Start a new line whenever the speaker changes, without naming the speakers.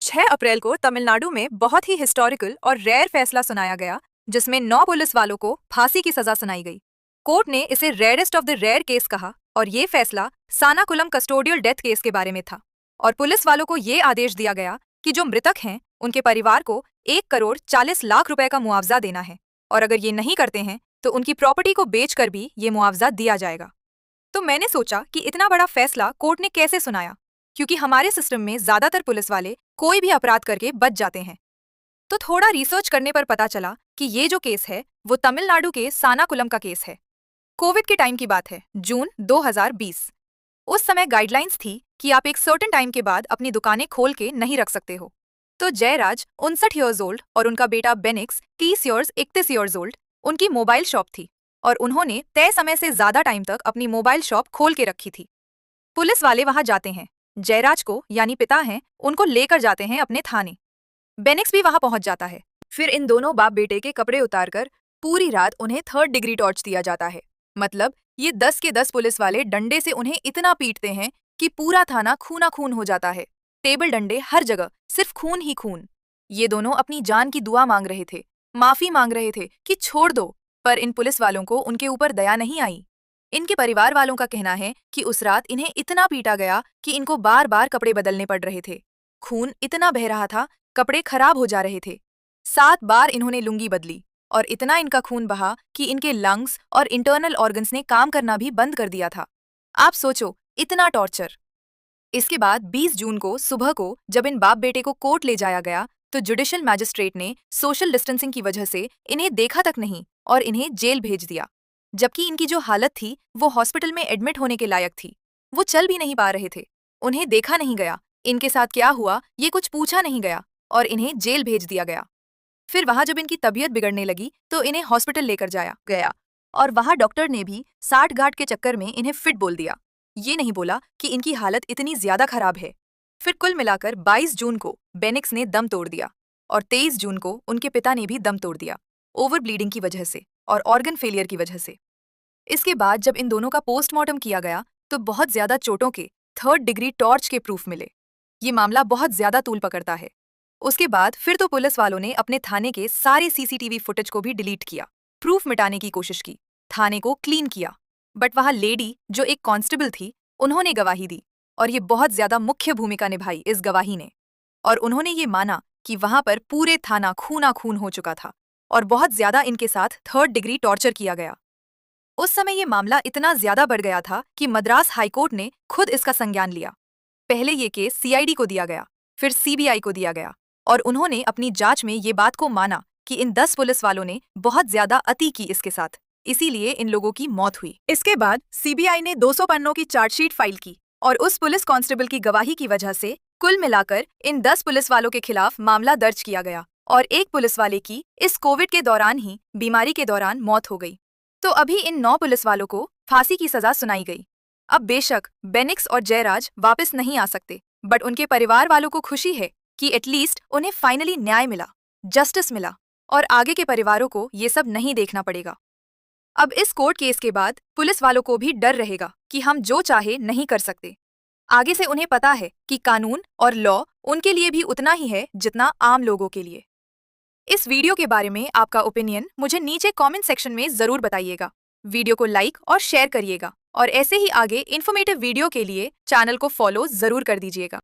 6 अप्रैल को तमिलनाडु में बहुत ही हिस्टोरिकल और रेयर फैसला सुनाया गया, जिसमें 9 पुलिस वालों को फांसी की सजा सुनाई गई। कोर्ट ने इसे rarest of the rare case कहा और ये फैसला सानाकुलम कस्टोडियल डेथ केस के बारे में था। और पुलिस वालों को ये आदेश दिया गया कि जो मृतक हैं उनके परिवार को 1 करोड़ 40 लाख रुपए का मुआवजा देना है, और अगर ये नहीं करते हैं तो उनकी प्रॉपर्टी को बेचकर भी ये मुआवजा दिया जाएगा। तो मैंने सोचा कि इतना बड़ा फैसला कोर्ट ने कैसे सुनाया, क्योंकि हमारे सिस्टम में ज्यादातर पुलिस वाले कोई भी अपराध करके बच जाते हैं। तो थोड़ा रिसर्च करने पर पता चला कि ये जो केस है वो तमिलनाडु के सानाकुलम का केस है। कोविड के टाइम की बात है, जून 2020। उस समय गाइडलाइंस थी कि आप एक सर्टेन टाइम के बाद अपनी दुकानें खोल के नहीं रख सकते हो। तो जयराज 59 ओल्ड और उनका बेटा बेनिक्स 31 ओल्ड, उनकी मोबाइल शॉप थी और उन्होंने तय समय से ज्यादा टाइम तक अपनी मोबाइल शॉप खोल के रखी थी। पुलिस वाले वहां जाते हैं, जयराज को यानी पिता हैं उनको लेकर जाते हैं अपने थाने। बेनिक्स भी वहां पहुंच जाता है। फिर इन दोनों बाप बेटे के कपड़े उतारकर पूरी रात उन्हें 3rd डिग्री टॉर्च दिया जाता है। मतलब ये 10 के 10 पुलिस वाले डंडे से उन्हें इतना पीटते हैं कि पूरा थाना खूना खून हो जाता है। टेबल डंडे हर जगह, सिर्फ खून ही खून। ये दोनों अपनी जान की दुआ मांग रहे थे, माफी मांग रहे थे कि छोड़ दो, पर इन पुलिस वालों को उनके ऊपर दया नहीं आई। इनके परिवार वालों का कहना है कि उस रात इन्हें इतना पीटा गया कि इनको बार बार कपड़े बदलने पड़ रहे थे। खून इतना बह रहा था, कपड़े खराब हो जा रहे थे। 7 बार इन्होंने लुंगी बदली और इतना इनका खून बहा कि इनके लंग्स और इंटरनल ऑर्गन्स ने काम करना भी बंद कर दिया था। आप सोचो, इतना टॉर्चर। इसके बाद 20 जून को सुबह को जब इन बाप बेटे को कोर्ट ले जाया गया तो जुडिशियल मैजिस्ट्रेट ने सोशल डिस्टेंसिंग की वजह से इन्हें देखा तक नहीं और इन्हें जेल भेज दिया। जबकि इनकी जो हालत थी वो हॉस्पिटल में एडमिट होने के लायक थी। वो चल भी नहीं पा रहे थे। उन्हें देखा नहीं गया, इनके साथ क्या हुआ ये कुछ पूछा नहीं गया और इन्हें जेल भेज दिया गया। फिर वहां जब इनकी तबीयत बिगड़ने लगी तो इन्हें हॉस्पिटल लेकर जाया गया और वहां डॉक्टर ने भी 60 गांठ के चक्कर में इन्हें फिट बोल दिया। ये नहीं बोला कि इनकी हालत इतनी ज्यादा खराब है। फिर कुल मिलाकर 22 जून को बेनिक्स ने दम तोड़ दिया और 23 जून को उनके पिता ने भी दम तोड़ दिया, ओवर ब्लीडिंग की वजह से और ऑर्गन फेलियर की वजह से। इसके बाद जब इन दोनों का पोस्टमार्टम किया गया तो बहुत ज्यादा चोटों के 3rd डिग्री टॉर्च के प्रूफ मिले। ये मामला बहुत ज्यादा तूल पकड़ता है। उसके बाद फिर तो पुलिस वालों ने अपने थाने के सारे सीसीटीवी फुटेज को भी डिलीट किया, प्रूफ मिटाने की कोशिश की, थाने को क्लीन किया। बट वहां लेडी जो एक कांस्टेबल थी उन्होंने गवाही दी और ये बहुत ज्यादा मुख्य भूमिका निभाई इस गवाही ने। और उन्होंने ये माना कि वहां पर पूरे थाना खूना खून हो चुका था और बहुत ज्यादा इनके साथ 3rd डिग्री टॉर्चर किया गया। उस समय ये मामला इतना ज्यादा बढ़ गया था कि मद्रास हाईकोर्ट ने खुद इसका संज्ञान लिया। पहले ये केस सीआईडी को दिया गया, फिर सीबीआई को दिया गया और उन्होंने अपनी जांच में ये बात को माना कि इन 10 पुलिस वालों ने बहुत ज्यादा अति की इसके साथ, इसीलिए इन लोगों की मौत हुई। इसके बाद सीबीआई ने 200 पन्नों की चार्जशीट फाइल की और उस पुलिस कांस्टेबल की गवाही की वजह से कुल मिलाकर इन 10 पुलिस वालों के खिलाफ मामला दर्ज किया गया और एक पुलिस वाले की इस कोविड के दौरान ही बीमारी के दौरान मौत हो गई। तो अभी इन 9 पुलिस वालों को फांसी की सजा सुनाई गई। अब बेशक बेनिक्स और जयराज वापस नहीं आ सकते, बट उनके परिवार वालों को खुशी है कि एटलीस्ट उन्हें फाइनली न्याय मिला, जस्टिस मिला और आगे के परिवारों को ये सब नहीं देखना पड़ेगा। अब इस कोर्ट केस के बाद पुलिस वालों को भी डर रहेगा कि हम जो चाहे नहीं कर सकते। आगे से उन्हें पता है कि कानून और लॉ उनके लिए भी उतना ही है जितना आम लोगों के लिए। इस वीडियो के बारे में आपका ओपिनियन मुझे नीचे कमेंट सेक्शन में जरूर बताइएगा। वीडियो को लाइक और शेयर करिएगा और ऐसे ही आगे इन्फॉर्मेटिव वीडियो के लिए चैनल को फॉलो जरूर कर दीजिएगा।